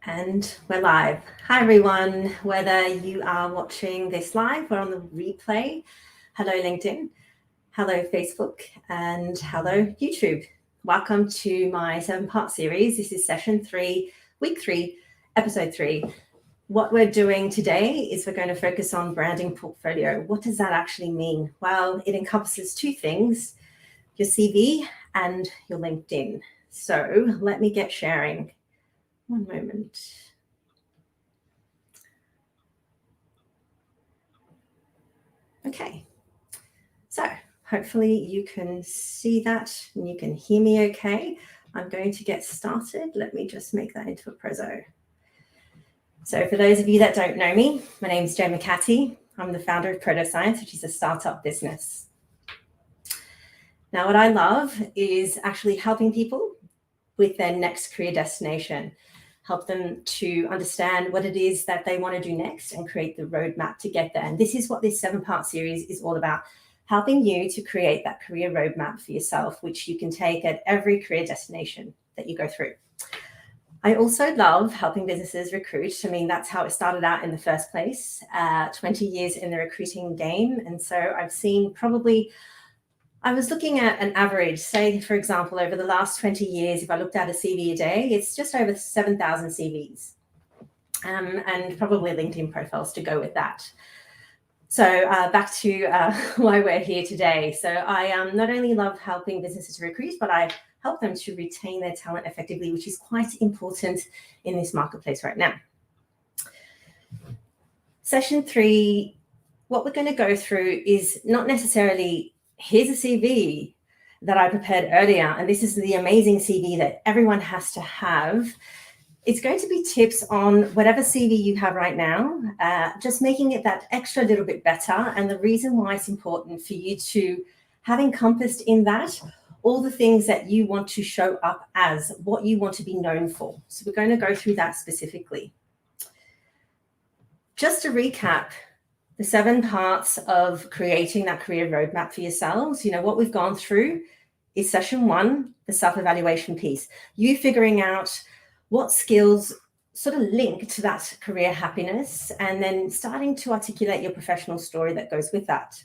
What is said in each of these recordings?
And we're live. Hi everyone, whether you are watching this live or on the replay, hello LinkedIn, hello Facebook, and hello YouTube. Welcome to my 7-part series. This is session 3, week 3, episode 3. What we're doing today is we're going to focus on branding portfolio. What does that actually mean? Well, it encompasses two things, your CV and your LinkedIn. So let me get sharing. One moment. Okay, so hopefully you can see that and you can hear me okay. I'm going to get started. Let me just make that into a prezzo. So for those of you that don't know me, my name is 𝙬𝙤𝙪𝙡𝙬. I'm the founder of Proto-Science, which is a startup business. Now, what I love is actually helping people with their next career destination, help them to understand what it is that they want to do next and create the roadmap to get there. And this is what this 7-part series is all about, helping you to create that career roadmap for yourself, which you can take at every career destination that you go through. I also love helping businesses recruit. I mean, that's how it started out in the first place, 20 years in the recruiting game. And so I've seen probably, I was looking at an average, say, for example, over the last 20 years, if I looked at a CV a day, it's just over 7,000 CVs and probably LinkedIn profiles to go with that. So back to why we're here today. So I not only love helping businesses to recruit, but I help them to retain their talent effectively, which is quite important in this marketplace right now. Session 3, what we're going to go through is not necessarily here's a CV that I prepared earlier, and this is the amazing CV that everyone has to have. It's going to be tips on whatever CV you have right now, just making it that extra little bit better. And the reason why it's important for you to have encompassed in that all the things that you want to show up as, what you want to be known for. So we're going to go through that specifically. Just to recap, the 7 parts of creating that career roadmap for yourselves, you know, what we've gone through is session 1, the self-evaluation piece. You figuring out what skills sort of link to that career happiness and then starting to articulate your professional story that goes with that.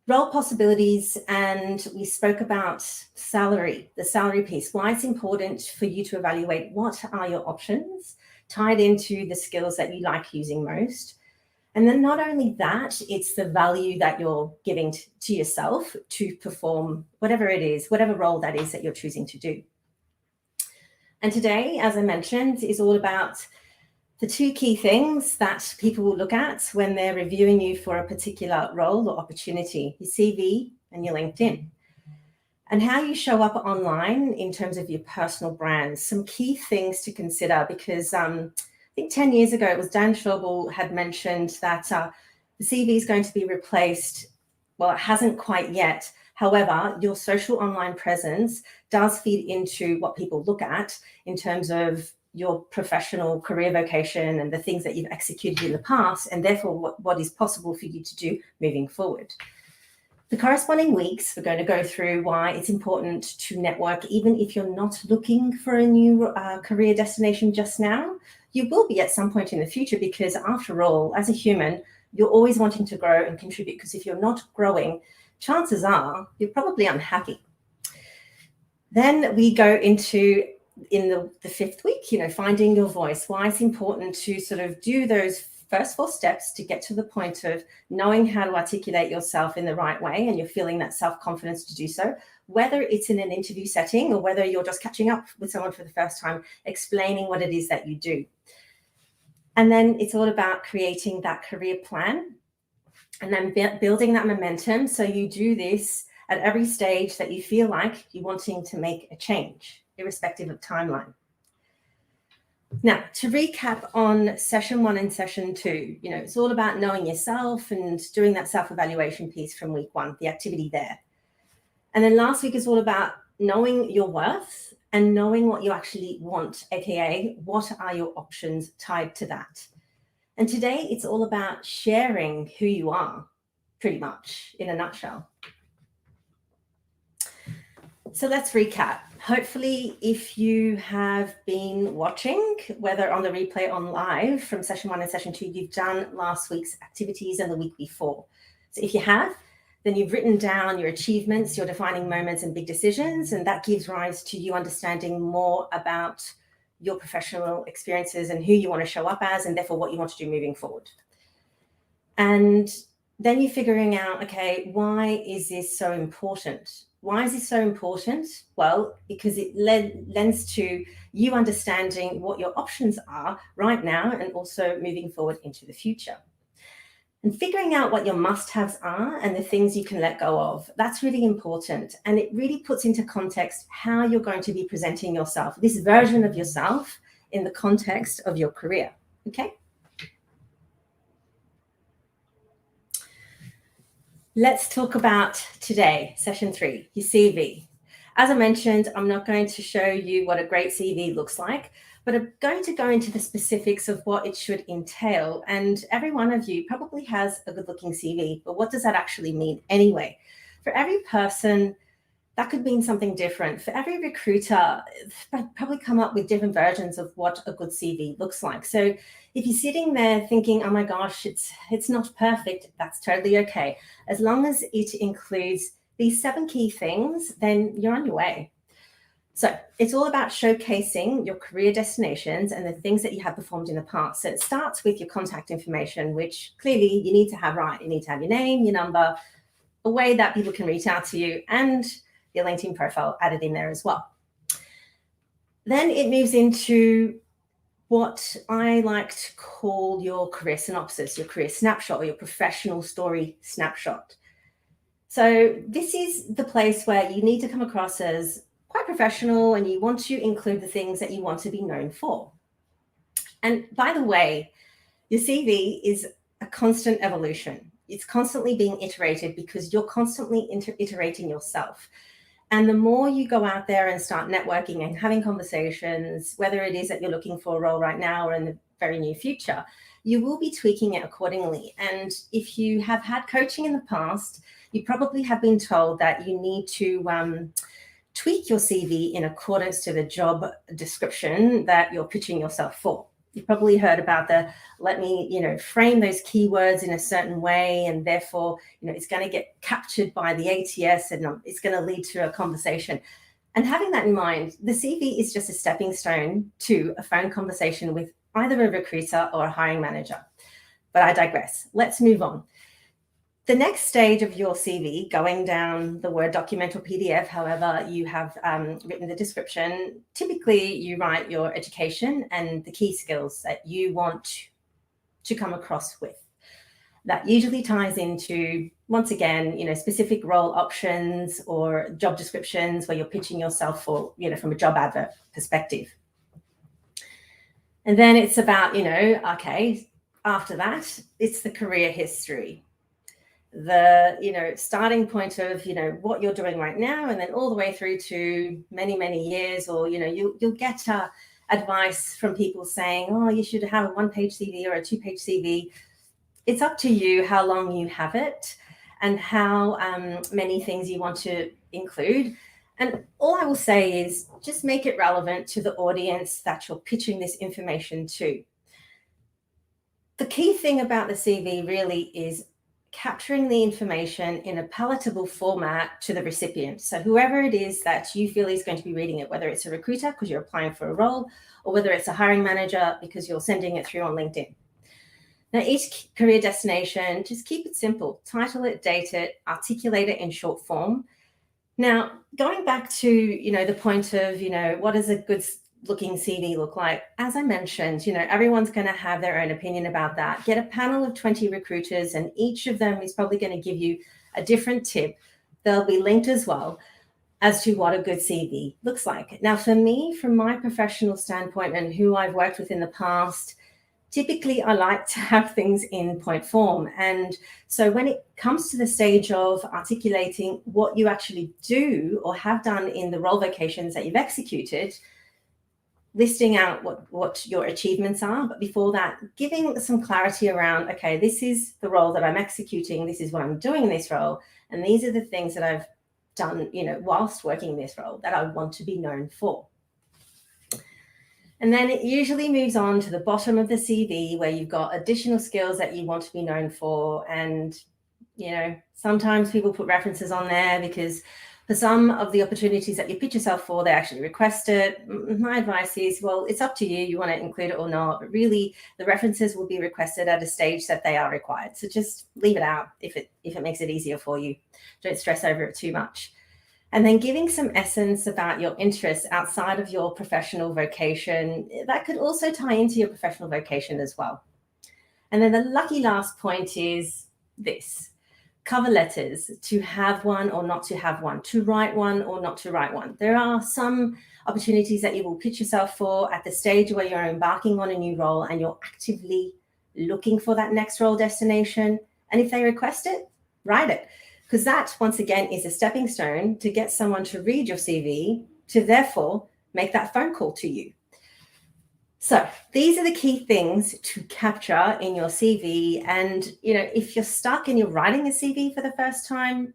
Role possibilities, and we spoke about salary, the salary piece, why it's important for you to evaluate what are your options tied into the skills that you like using most. And then not only that, it's the value that you're giving to yourself to perform whatever it is, whatever role that is that you're choosing to do. And today, as I mentioned, is all about the 2 key things that people will look at when they're reviewing you for a particular role or opportunity, your CV and your LinkedIn. And how you show up online in terms of your personal brand. Some key things to consider because I think 10 years ago, it was Dan Schauble had mentioned that the CV is going to be replaced. Well, it hasn't quite yet. However, your social online presence does feed into what people look at in terms of your professional career vocation and the things that you've executed in the past, and therefore what is possible for you to do moving forward. The corresponding weeks, we're going to go through why it's important to network, even if you're not looking for a new career destination just now. You will be at some point in the future because after all, as a human, you're always wanting to grow and contribute, because if you're not growing, chances are you're probably unhappy. Then we go into, in the 5th week, you know, finding your voice, why it's important to sort of do those first 4 steps to get to the point of knowing how to articulate yourself in the right way, and you're feeling that self-confidence to do so, whether it's in an interview setting or whether you're just catching up with someone for the first time, explaining what it is that you do. And then it's all about creating that career plan and then building that momentum. So you do this at every stage that you feel like you're wanting to make a change, irrespective of timeline. Now, to recap on session 1 and session 2, you know, it's all about knowing yourself and doing that self-evaluation piece from week 1, the activity there. And then last week is all about knowing your worth and knowing what you actually want, aka what are your options tied to that. And today it's all about sharing who you are, pretty much in a nutshell. So let's recap. Hopefully, if you have been watching, whether on the replay or on live from session 1 and session 2, you've done last week's activities and the week before. So if you have, then you've written down your achievements, your defining moments and big decisions, and that gives rise to you understanding more about your professional experiences and who you want to show up as, and therefore what you want to do moving forward. And then you're figuring out, okay, why is this so important? Why is this so important? Well, because it lends to you understanding what your options are right now and also moving forward into the future. And figuring out what your must-haves are and the things you can let go of, that's really important. And it really puts into context how you're going to be presenting yourself, this version of yourself in the context of your career, okay? Let's talk about today, session 3, your CV. As I mentioned, I'm not going to show you what a great CV looks like, but I'm going to go into the specifics of what it should entail. And every one of you probably has a good-looking CV, but what does that actually mean anyway? For every person, that could mean something different. For every recruiter, they'll probably come up with different versions of what a good CV looks like. So if you're sitting there thinking, oh my gosh, it's not perfect, that's totally okay. As long as it includes these 7 key things, then you're on your way. So it's all about showcasing your career destinations and the things that you have performed in the past. So it starts with your contact information, which clearly you need to have right. You need to have your name, your number, a way that people can reach out to you, and your LinkedIn profile added in there as well. Then it moves into what I like to call your career synopsis, your career snapshot, or your professional story snapshot. So this is the place where you need to come across as quite professional, and you want to include the things that you want to be known for. And by the way, your CV is a constant evolution. It's constantly being iterated because you're constantly iterating yourself. And the more you go out there and start networking and having conversations, whether it is that you're looking for a role right now or in the very near future, you will be tweaking it accordingly. And if you have had coaching in the past, you probably have been told that you need to tweak your CV in accordance to the job description that you're pitching yourself for. You've probably heard about the, let me, frame those keywords in a certain way, and therefore, it's going to get captured by the ATS and it's going to lead to a conversation. And having that in mind, the CV is just a stepping stone to a phone conversation with either a recruiter or a hiring manager. But I digress. Let's move on. The next stage of your CV, going down the Word document or PDF, however you have written the description, typically you write your education and the key skills that you want to come across with. That usually ties into, once again, specific role options or job descriptions where you're pitching yourself for, from a job advert perspective. And then it's about, okay, after that, it's the career history. The starting point of what you're doing right now, and then all the way through to many years, or you'll get advice from people saying, oh, you should have a 1-page CV or a 2-page CV. It's up to you how long you have it and how many things you want to include. And all I will say is just make it relevant to the audience that you're pitching this information to. The key thing about the CV really is capturing the information in a palatable format to the recipient. So whoever it is that you feel is going to be reading it, whether it's a recruiter because you're applying for a role, or whether it's a hiring manager because you're sending it through on LinkedIn. Now, each career destination, just keep it simple. Title it, date it, articulate it in short form. Now, going back to, the point of, what does a good looking CV look like? As I mentioned, everyone's going to have their own opinion about that. Get a panel of 20 recruiters, and each of them is probably going to give you a different tip. They'll be linked as well as to what a good CV looks like. Now, for me, from my professional standpoint and who I've worked with in the past, typically I like to have things in point form. And so when it comes to the stage of articulating what you actually do or have done in the role vocations that you've executed, listing out what your achievements are, but before that, giving some clarity around, okay, this is the role that I'm executing, this is what I'm doing in this role, and these are the things that I've done, whilst working this role that I want to be known for. And then it usually moves on to the bottom of the CV where you've got additional skills that you want to be known for. And, sometimes people put references on there because for some of the opportunities that you pitch yourself for, they actually request it. My advice is, well, it's up to you. You want to include it or not, but really the references will be requested at a stage that they are required. So just leave it out if it makes it easier for you. Don't stress over it too much. And then giving some essence about your interests outside of your professional vocation, that could also tie into your professional vocation as well. And then the lucky last point is this. Cover letters, to have one or not to have one, to write one or not to write one. There are some opportunities that you will pitch yourself for at the stage where you're embarking on a new role and you're actively looking for that next role destination. And if they request it, write it. Because that, once again, is a stepping stone to get someone to read your CV, to therefore make that phone call to you. So these are the key things to capture in your CV. And, if you're stuck and you're writing a CV for the first time,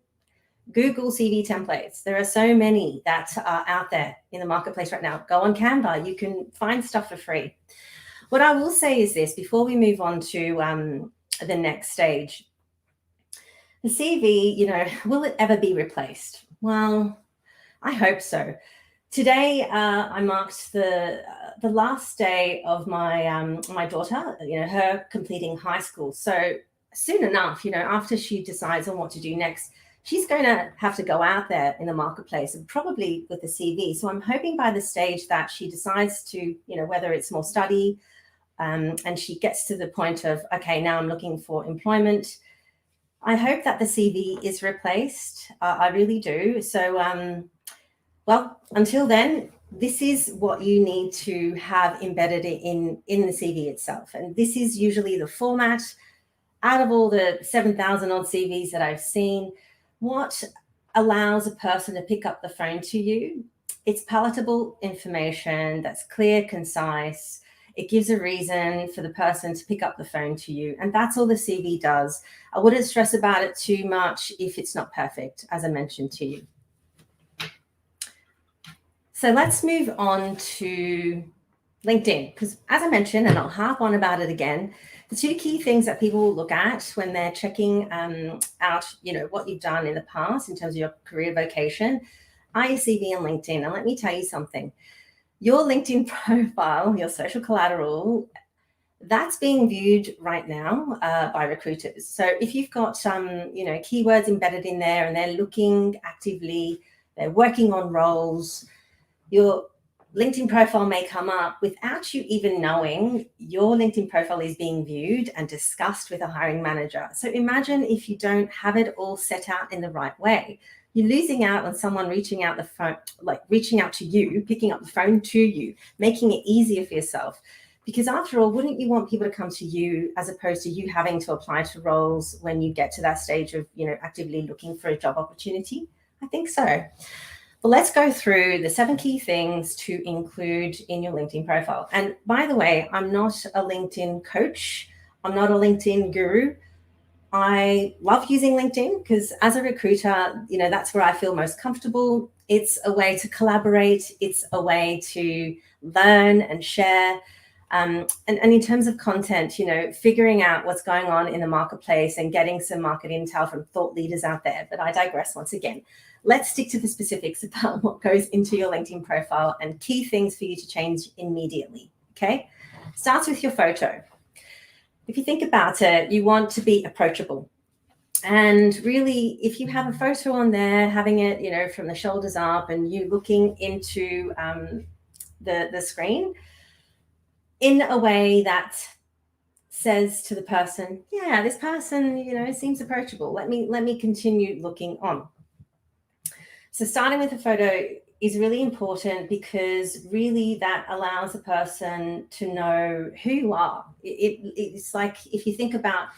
Google CV templates. There are so many that are out there in the marketplace right now. Go on Canva. You can find stuff for free. What I will say is this, before we move on to the next stage, the CV, will it ever be replaced? Well, I hope so. Today, I marked the last day of my my daughter, her completing high school. So soon enough, after she decides on what to do next, she's going to have to go out there in the marketplace and probably with a CV. So I'm hoping by the stage that she decides to, whether it's more study and she gets to the point of, okay, now I'm looking for employment. I hope that the CV is replaced. I really do. So, well, until then, this is what you need to have embedded in the CV itself. And this is usually the format. Out of all the 7,000 odd CVs that I've seen, what allows a person to pick up the phone to you? It's palatable information that's clear, concise. It gives a reason for the person to pick up the phone to you. And that's all the CV does. I wouldn't stress about it too much if it's not perfect, as I mentioned to you. So let's move on to LinkedIn, because as I mentioned, and I'll harp on about it again, the two key things that people will look at when they're checking out, what you've done in the past in terms of your career vocation, are your CV and LinkedIn. And let me tell you something. Your LinkedIn profile, your social collateral, that's being viewed right now by recruiters. So if you've got some, keywords embedded in there and they're looking actively, they're working on roles, your LinkedIn profile may come up without you even knowing your LinkedIn profile is being viewed and discussed with a hiring manager. So imagine if you don't have it all set out in the right way. You're losing out on someone reaching out to you, picking up the phone to you, making it easier for yourself. Because after all, wouldn't you want people to come to you as opposed to you having to apply to roles when you get to that stage of, actively looking for a job opportunity? I think so. But let's go through the 7 key things to include in your LinkedIn profile. And by the way, I'm not a LinkedIn coach. I'm not a LinkedIn guru. I love using LinkedIn because as a recruiter, that's where I feel most comfortable. It's a way to collaborate. It's a way to learn and share. And in terms of content, figuring out what's going on in the marketplace and getting some market intel from thought leaders out there. But I digress once again. Let's stick to the specifics about what goes into your LinkedIn profile and key things for you to change immediately, okay? Starts with your photo. If you think about it, you want to be approachable. And really, if you have a photo on there, having it, from the shoulders up and you looking into the screen in a way that says to the person, yeah, this person, seems approachable. Let me continue looking on. So starting with a photo is really important because really that allows a person to know who you are. It's like if you think about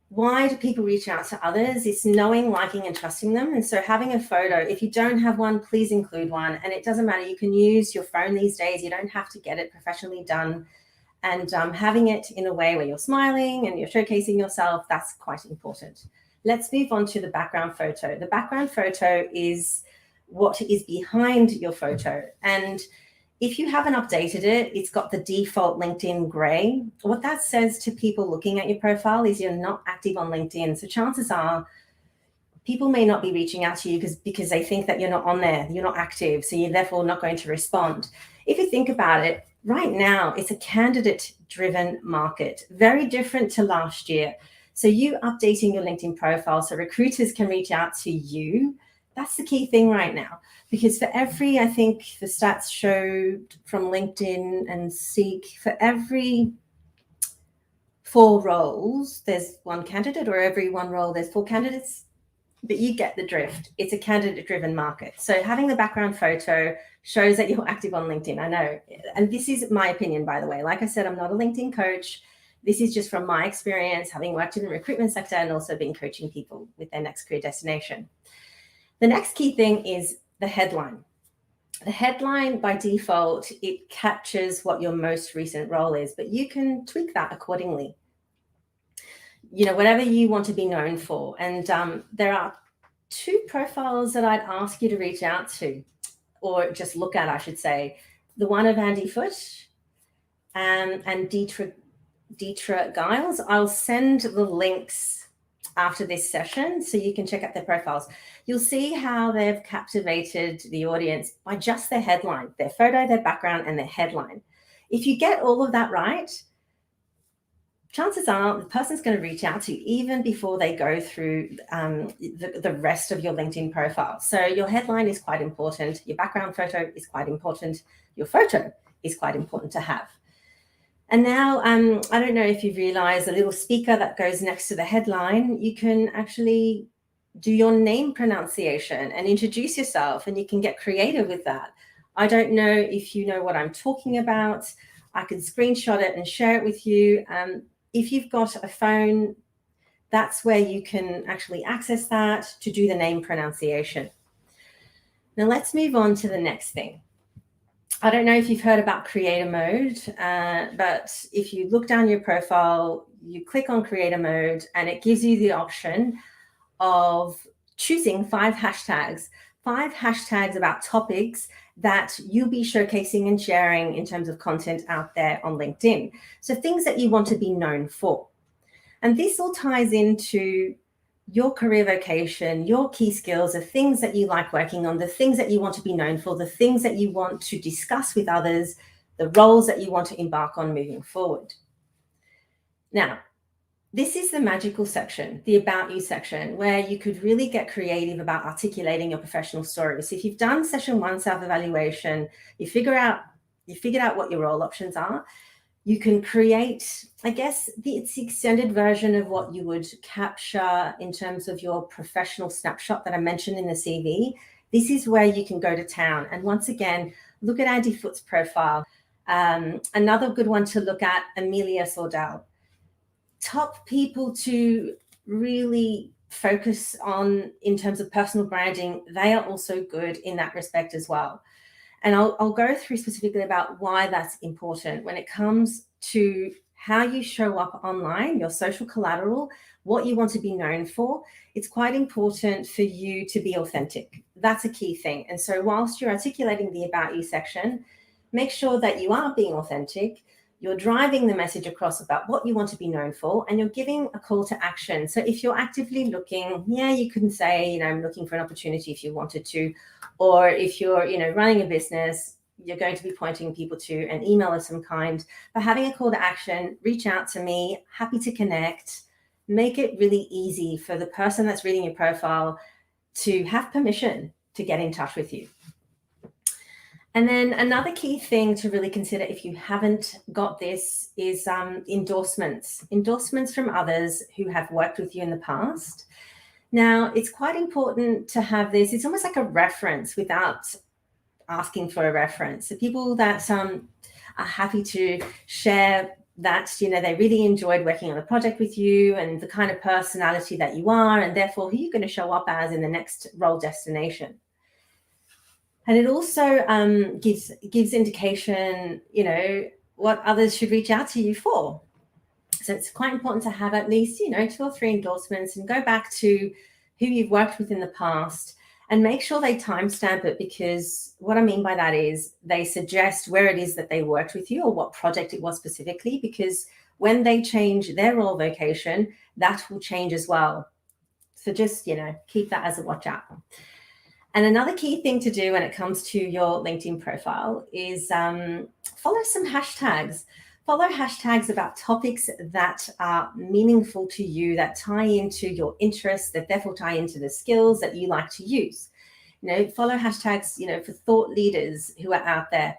why do people reach out to others, it's knowing, liking, and trusting them. And so having a photo, if you don't have one, please include one. And it doesn't matter, you can use your phone these days. You don't have to get it professionally done. And having it in a way where you're smiling and you're showcasing yourself, that's quite important. Let's move on to the background photo. The background photo is what is behind your photo. And if you haven't updated it, it's got the default LinkedIn gray. What that says to people looking at your profile is you're not active on LinkedIn. So chances are people may not be reaching out to you because they think that you're not on there, you're not active, so you're therefore not going to respond. If you think about it, right now, it's a candidate-driven market, very different to last year. So you updating your LinkedIn profile so recruiters can reach out to you, that's the key thing right now. Because for every, I think the stats showed from LinkedIn and Seek, for every 4 roles, there's 1 candidate, or every 1 role, there's 4 candidates. But you get the drift. It's a candidate-driven market. So having the background photo shows that you're active on LinkedIn. I know. And this is my opinion, by the way. Like I said, I'm not a LinkedIn coach. This is just from my experience, having worked in the recruitment sector and also been coaching people with their next career destination. The next key thing is the headline. The headline, by default, it captures what your most recent role is, but you can tweak that accordingly. You know, whatever you want to be known for. And there are 2 profiles that I'd ask you to reach out to, or just look at, I should say. The one of Andy Foote and 𝙬𝙤𝙬𝙬 Giles. I'll send the links after this session so you can check out their profiles. You'll see how they've captivated the audience by just their headline, their photo, their background, and their headline. If you get all of that right, chances are the person's going to reach out to you even before they go through the rest of your LinkedIn profile. So your headline is quite important. Your background photo is quite important. Your photo is quite important to have. And now, I don't know if you've realized, the little speaker that goes next to the headline, you can actually do your name pronunciation and introduce yourself, and you can get creative with that. I don't know if you know what I'm talking about. I can screenshot it and share it with you. If you've got a phone, that's where you can actually access that to do the name pronunciation. Now let's move on to the next thing. I don't know if you've heard about creator mode, but if you look down your profile, you click on creator mode and it gives you the option of choosing 5 hashtags about topics that you'll be showcasing and sharing in terms of content out there on LinkedIn. So things that you want to be known for. And this all ties into your career vocation, your key skills, the things that you like working on, the things that you want to be known for, the things that you want to discuss with others, the roles that you want to embark on moving forward. Now, this is the magical section, the About You section, where you could really get creative about articulating your professional story. So if you've done session 1 self-evaluation, you figured out what your role options are, you can create, I guess, it's the extended version of what you would capture in terms of your professional snapshot that I mentioned in the CV. This is where you can go to town. And once again, look at Andy Foote's profile. Another good one to look at, Amelia Sordell. Top people to really focus on in terms of personal branding, they are also good in that respect as well. And I'll go through specifically about why that's important when it comes to how you show up online, your social collateral, what you want to be known for. It's quite important for you to be authentic. That's a key thing. And so whilst you're articulating the About You section, make sure that you are being authentic, you're driving the message across about what you want to be known for, and you're giving a call to action. So if you're actively looking, yeah, you can say, I'm looking for an opportunity if you wanted to, or if you're, running a business, you're going to be pointing people to an email of some kind. But having a call to action, reach out to me, happy to connect, make it really easy for the person that's reading your profile to have permission to get in touch with you. And then another key thing to really consider if you haven't got this is endorsements from others who have worked with you in the past. Now, it's quite important to have this. It's almost like a reference without asking for a reference. So people that are happy to share that, they really enjoyed working on a project with you and the kind of personality that you are, and therefore who you're going to show up as in the next role destination. And it also gives indication, what others should reach out to you for. So it's quite important to have at least, 2 or 3 endorsements, and go back to who you've worked with in the past and make sure they timestamp it, because what I mean by that is they suggest where it is that they worked with you or what project it was specifically, because when they change their role vocation, that will change as well. So just, keep that as a watch out. And another key thing to do when it comes to your LinkedIn profile is follow some hashtags. Follow hashtags about topics that are meaningful to you, that tie into your interests, that therefore tie into the skills that you like to use. Follow hashtags, for thought leaders who are out there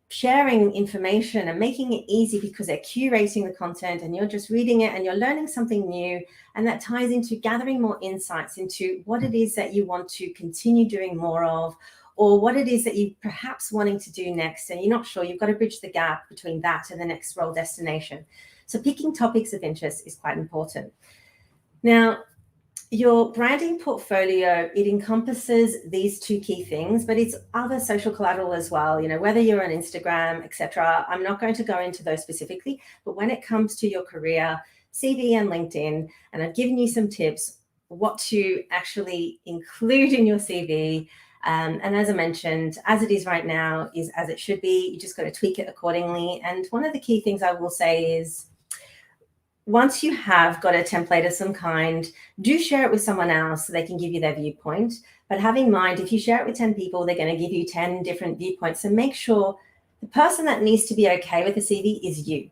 sharing information and making it easy, because they're curating the content and you're just reading it and you're learning something new. And that ties into gathering more insights into what it is that you want to continue doing more of, or what it is that you perhaps wanting to do next and you're not sure. You've got to bridge the gap between that and the next role destination. So picking topics of interest is quite important. Now, your branding portfolio, it encompasses these 2 key things, but it's other social collateral as well, whether you're on Instagram, etc. I'm not going to go into those specifically, but when it comes to your career, CV and LinkedIn, and I've given you some tips what to actually include in your CV. And as I mentioned, as it is right now is as it should be. You just got to tweak it accordingly. And one of the key things I will say is, once you have got a template of some kind, do share it with someone else so they can give you their viewpoint. But have in mind, if you share it with 10 people, they're going to give you 10 different viewpoints. So make sure the person that needs to be okay with the CV is you.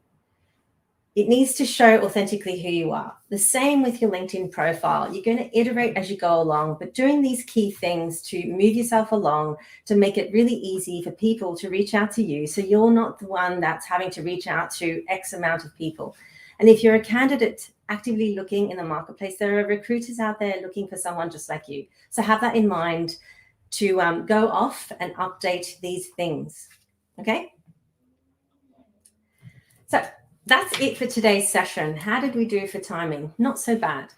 It needs to show authentically who you are. The same with your LinkedIn profile. You're going to iterate as you go along, but doing these key things to move yourself along, to make it really easy for people to reach out to you. So you're not the one that's having to reach out to X amount of people. And if you're a candidate actively looking in the marketplace, there are recruiters out there looking for someone just like you. So have that in mind to go off and update these things. Okay? So that's it for today's session. How did we do for timing? Not so bad.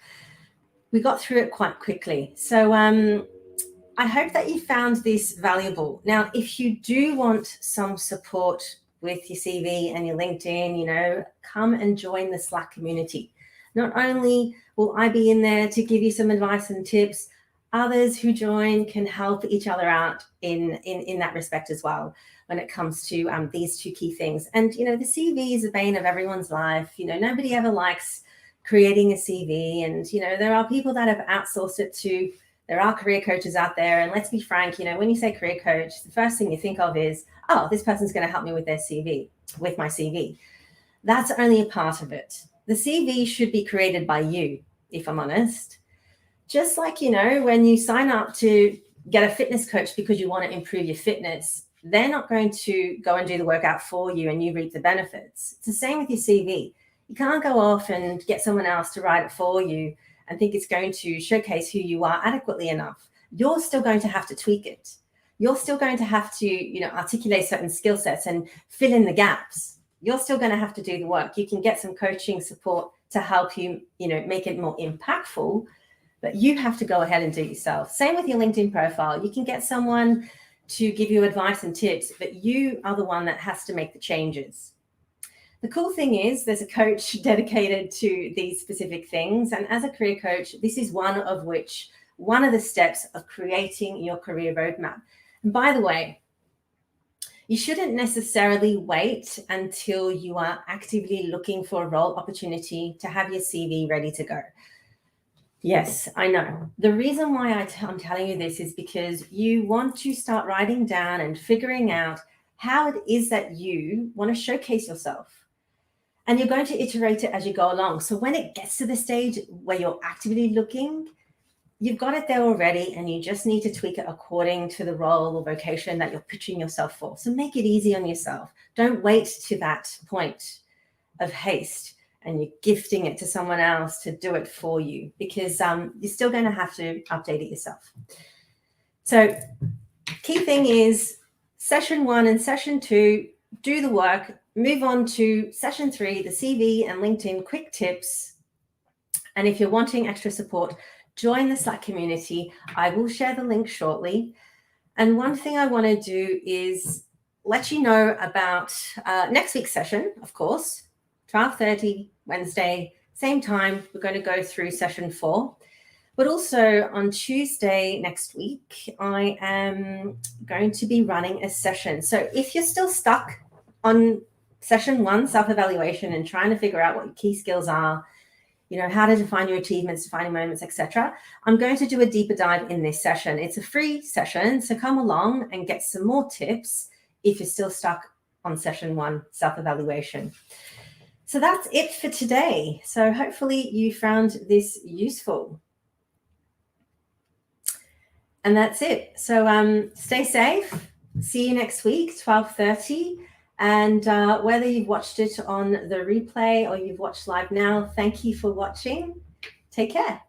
We got through it quite quickly. So I hope that you found this valuable. Now, if you do want some support with your CV and your LinkedIn, come and join the Slack community. Not only will I be in there to give you some advice and tips, others who join can help each other out in that respect as well when it comes to these 2 key things. And, the CV is the bane of everyone's life. Nobody ever likes creating a CV. And, there are people that have outsourced it to, there are career coaches out there. And let's be frank, when you say career coach, the first thing you think of is, oh, this person's going to help me with their CV, with my CV. That's only a part of it. The CV should be created by you, if I'm honest. Just like, when you sign up to get a fitness coach because you want to improve your fitness, they're not going to go and do the workout for you and you reap the benefits. It's the same with your CV. You can't go off and get someone else to write it for you and think it's going to showcase who you are adequately enough. You're still going to have to tweak it. You're still going to have to, articulate certain skill sets and fill in the gaps. You're still going to have to do the work. You can get some coaching support to help you, make it more impactful, but you have to go ahead and do it yourself. Same with your LinkedIn profile. You can get someone to give you advice and tips, but you are the one that has to make the changes. The cool thing is there's a coach dedicated to these specific things. And as a career coach, this is one of the steps of creating your career roadmap. And by the way, you shouldn't necessarily wait until you are actively looking for a role opportunity to have your CV ready to go. Yes, I know. The reason why I'm telling you this is because you want to start writing down and figuring out how it is that you want to showcase yourself. And you're going to iterate it as you go along. So when it gets to the stage where you're actively looking, you've got it there already, and you just need to tweak it according to the role or vocation that you're pitching yourself for. So make it easy on yourself. Don't wait to that point of haste and you're gifting it to someone else to do it for you, because you're still going to have to update it yourself. So key thing is session 1 and session 2, do the work, move on to session 3, the CV and LinkedIn quick tips. And if you're wanting extra support, join the Slack community. I will share the link shortly. And one thing I want to do is let you know about next week's session, of course, 12:30 Wednesday, same time. We're going to go through session 4. But also on Tuesday next week, I am going to be running a session. So if you're still stuck on session 1, self-evaluation, and trying to figure out what your key skills are, you know, how to define your achievements, defining moments, etc., I'm going to do a deeper dive in this session. It's a free session, so come along and get some more tips if you're still stuck on session 1, self-evaluation. So that's it for today. So hopefully you found this useful. And that's it. So stay safe. See you next week, 12:30. And whether you've watched it on the replay or you've watched live now, thank you for watching. Take care.